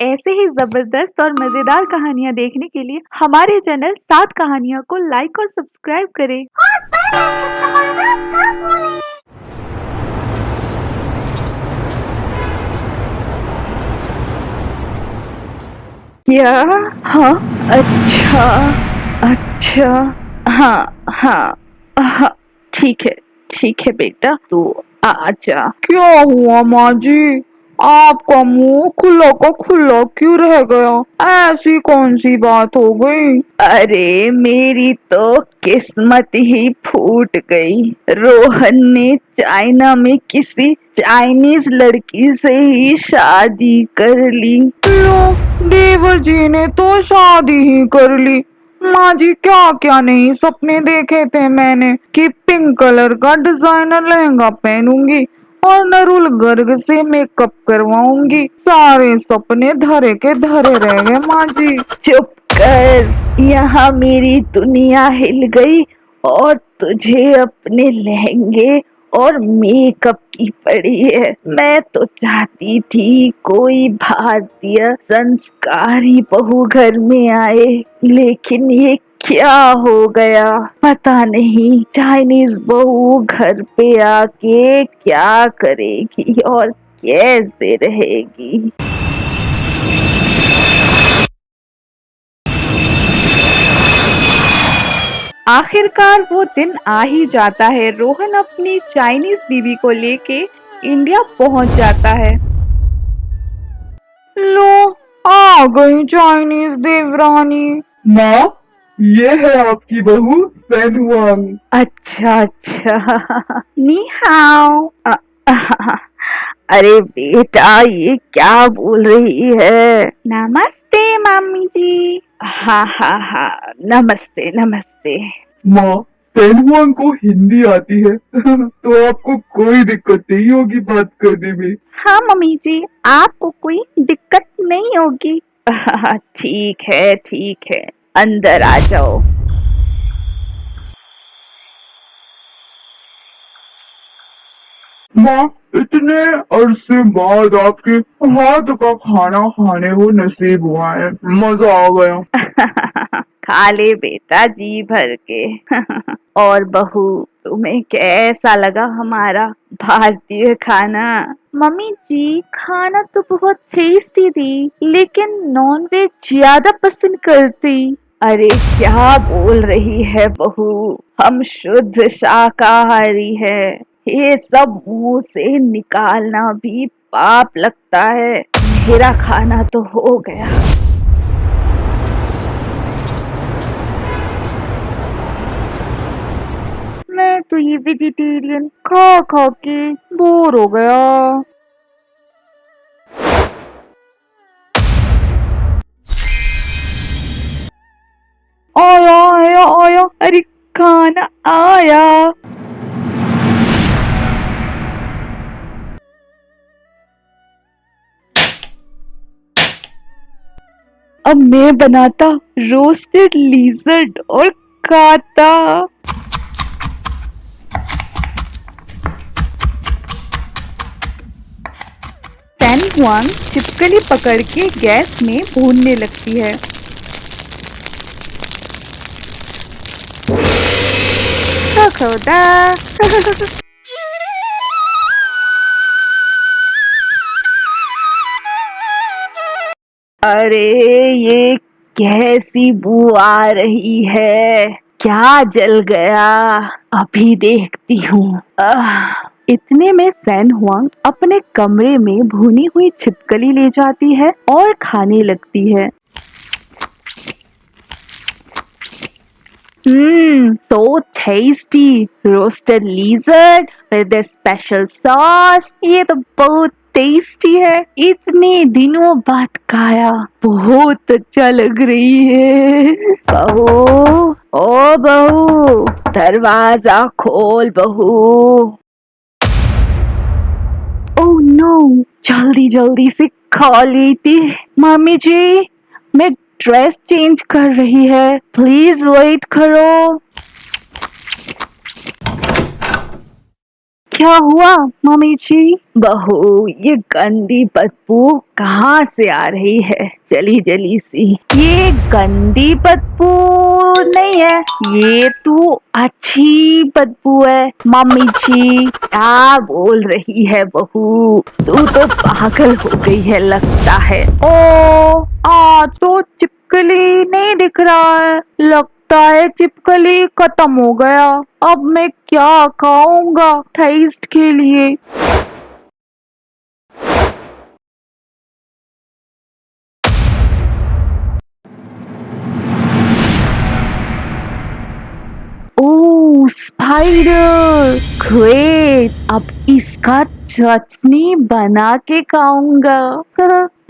ऐसे ही जबरदस्त और मजेदार कहानियाँ देखने के लिए हमारे चैनल 7 कहानियों को लाइक और सब्सक्राइब करें। क्या? हाँ, अच्छा, अच्छा, हाँ, हाँ, हाँ, ठीक है बेटा, तू आजा। क्या हुआ माँ जी? आपका मुंह खुला का खुला क्यों रह गया? ऐसी कौन सी बात हो गई? अरे मेरी तो किस्मत ही फूट गई। रोहन ने चाइना में किसी चाइनीज लड़की से ही शादी कर ली। लो, देवर जी ने तो शादी ही कर ली। माँ जी क्या क्या नहीं सपने देखे थे मैंने कि पिंक कलर का डिजाइनर लहंगा पहनूंगी और नरुल गर्ग से मेकअप करवाऊंगी। सारे सपने धरे के धरे रह गए माँ जी। चुप कर, यहाँ मेरी दुनिया हिल गई और तुझे अपने लहंगे और मेकअप की पड़ी है। मैं तो चाहती थी कोई भारतीय संस्कारी बहू घर में आए, लेकिन ये क्या हो गया पता नहीं। चाइनीज बहू घर पे आके क्या करेगी और कैसे रहेगी। आखिरकार वो दिन आ ही जाता है। रोहन अपनी चाइनीज बीवी को लेके इंडिया पहुंच जाता है। लो, आ गई चाइनीज देवरानी। माँ, ये है आपकी बहू सेनहुआंग। अच्छा अच्छा, नी हाओ। अरे बेटा, ये क्या बोल रही है? नमस्ते मामी जी। हाँ हाँ हाँ, नमस्ते नमस्ते। माँ, सेनहुआंग को हिंदी आती है तो आपको कोई दिक्कत नहीं होगी बात करने में। हाँ मम्मी जी, आपको कोई दिक्कत नहीं होगी। ठीक है, अंदर आ जाओ। माँ, इतने अरसे बाद आपके हाथ का खाना खाने को नसीब हुआ है। मजा आ गया। खा ले बेटा जी भर के। और बहू, तुम्हें कैसा लगा हमारा भारतीय खाना? मम्मी जी, खाना तो बहुत टेस्टी थी, लेकिन नॉन वेज ज्यादा पसंद करती। अरे क्या बोल रही है बहू, हम शुद्ध शाकाहारी है। ये सब मुंह से निकालना भी पाप लगता है। मेरा खाना तो हो गया। मैं तो ये वेजिटेरियन खा खा के बोर हो गया। आया आया आया, अरे खाना आया। अब मैं बनाता रोस्टेड लिजर्ड और खाता। सैन हुआंग छिपकली पकड़ के गैस में भूनने लगती है। तो खुदा। अरे ये कैसी बू आ रही है? क्या जल गया? अभी देखती हूँ। इतने में सैन हुआंग अपने कमरे में भुनी हुई छिपकली ले जाती है और खाने लगती है। so tasty roasted lizard with this special sauce। ये तो बहुत टेस्टी है। इतने दिनों बाद खाया, बहुत अच्छा लग रही है। बहू, ओ बहू, दरवाजा खोल बहू। ओह नो, जल्दी जल्दी से खा लेती। मम्मी जी, मैं ड्रेस चेंज कर रही है, प्लीज वेट करो। क्या हुआ मम्मी जी? बहू, ये गंदी बदबू कहाँ से आ रही है, जली जली सी? ये गंदी बदबू नहीं है, ये तो अच्छी बदबू है। मम्मी जी क्या बोल रही है बहू, तू तो पागल हो गई है लगता है। ओ, आज तो चिपकली नहीं दिख रहा है, लगता है चिपकली खत्म हो गया। अब मैं क्या खाऊंगा टेस्ट के लिए? ओह स्पाइडर, ग्रेट! अब इसका चटनी बना के खाऊंगा।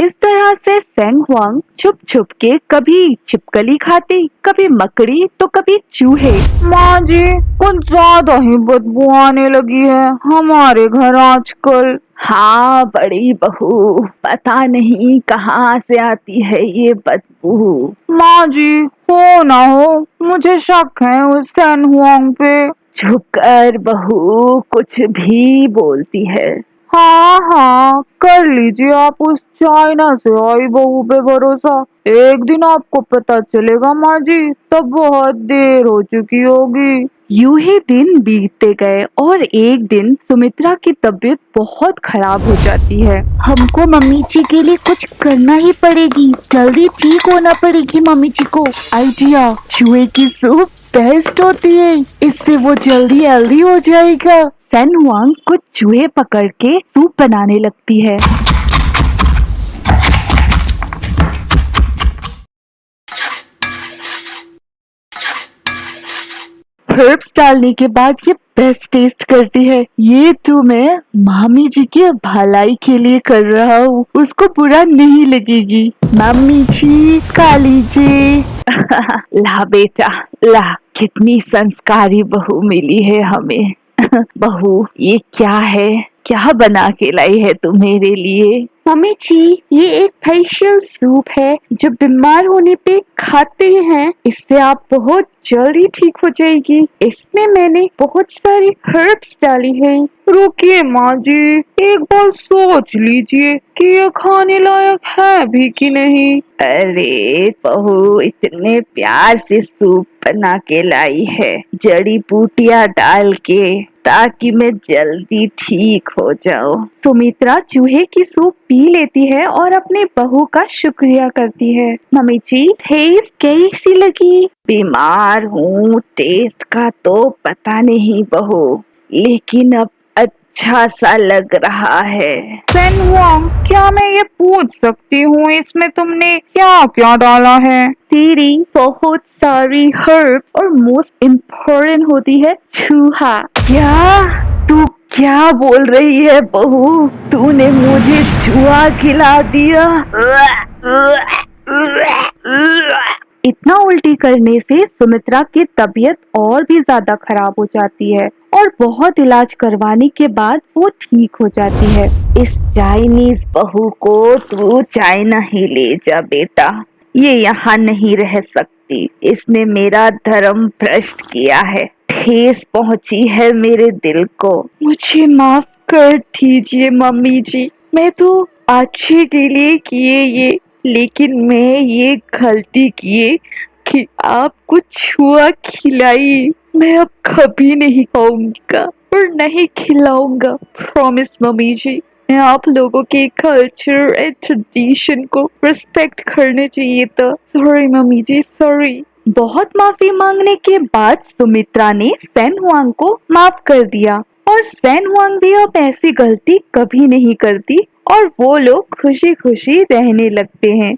इस तरह से फेंग हुआंग छुप छुप के कभी छिपकली खाती, कभी मकड़ी तो कभी चूहे। माँ जी, कुछ ज्यादा ही बदबू आने लगी है हमारे घर आजकल। हाँ बड़ी बहू, पता नहीं कहाँ से आती है ये बदबू। माँ जी, हो ना हो, मुझे शक है उस सैन हुआंग पे। चुप कर बहू, कुछ भी बोलती है। हाँ हाँ, कर लीजिए आप उस चाइना से आई बहू पे भरोसा। एक दिन आपको पता चलेगा माँ जी, तब बहुत देर हो चुकी होगी। यूं ही दिन बीतते गए और एक दिन सुमित्रा की तबीयत बहुत खराब हो जाती है। हमको मम्मी जी के लिए कुछ करना ही पड़ेगी, जल्दी ठीक होना पड़ेगी मम्मी जी को। आइडिया, चूहे की सूप बेस्ट होती है, इससे वो जल्दी हेल्दी हो जाएगा। फेन हुआंग कुछ चूहे पकड़ के सूप बनाने लगती है। हर्ब्स डालने के बाद ये बेस्ट टेस्ट करती है। ये तो मैं मामी जी की भलाई के लिए कर रहा हूँ, उसको बुरा नहीं लगेगी। मम्मी जी खा लीजिए। ला बेटा ला, कितनी संस्कारी बहू मिली है हमें। बहू ये क्या है, क्या बना के लाई है तू मेरे लिए? मम्मी जी ये एक फेशियल सूप है जो बीमार होने पे खाते हैं, इससे आप बहुत जल्दी ठीक हो जाएगी। इसमें मैंने बहुत सारी हर्ब्स डाली हैं। रुकिए माँ जी, एक बार सोच लीजिए कि ये खाने लायक है भी कि नहीं। अरे बहू, इतने प्यार से सूप बना के लाई है, जड़ी बूटियां डाल के, ताकि मैं जल्दी ठीक हो जाऊं। सुमित्रा चूहे की सूप पी लेती है और अपने बहू का शुक्रिया करती है। मम्मी जी टेस्ट कैसी लगी? बीमार हूँ, टेस्ट का तो पता नहीं बहू, लेकिन अब अच्छा सा लग रहा है। फेन हुआंग, क्या मैं ये पूछ सकती हूँ इसमें तुमने क्या क्या डाला है? तेरी बहुत सारी हर्ब्स और मोस्ट इम्पोर्टेंट होती है चूहा। क्या तू क्या बोल रही है बहू, तूने मुझे चूहा खिला दिया? इतना उल्टी करने से सुमित्रा की तबीयत और भी ज्यादा खराब हो जाती है और बहुत इलाज करवाने के बाद वो ठीक हो जाती है। इस चाइनीज बहू को तू चाइना ही ले जा बेटा, ये यहाँ नहीं रह सकती, इसने मेरा धर्म भ्रष्ट किया है, ठेस पहुंची है मेरे दिल को। मुझे माफ कर दीजिए मम्मी जी, मैं तो अच्छे के लिए किए ये, लेकिन मैं ये गलती किए कि आपको छुआ खिलाई। मैं अब कभी नहीं खाऊंगा और नहीं खिलाऊंगा, प्रॉमिस मम्मी जी। मैं आप लोगों के कल्चर एंड ट्रेडिशन को रिस्पेक्ट करने चाहिए था। सॉरी मम्मी जी, सॉरी। बहुत माफी मांगने के बाद सुमित्रा ने सैन हुआंग को माफ कर दिया और सैन हुआंग भी अब ऐसी गलती कभी नहीं करती और वो लोग खुशी खुशी रहने लगते हैं।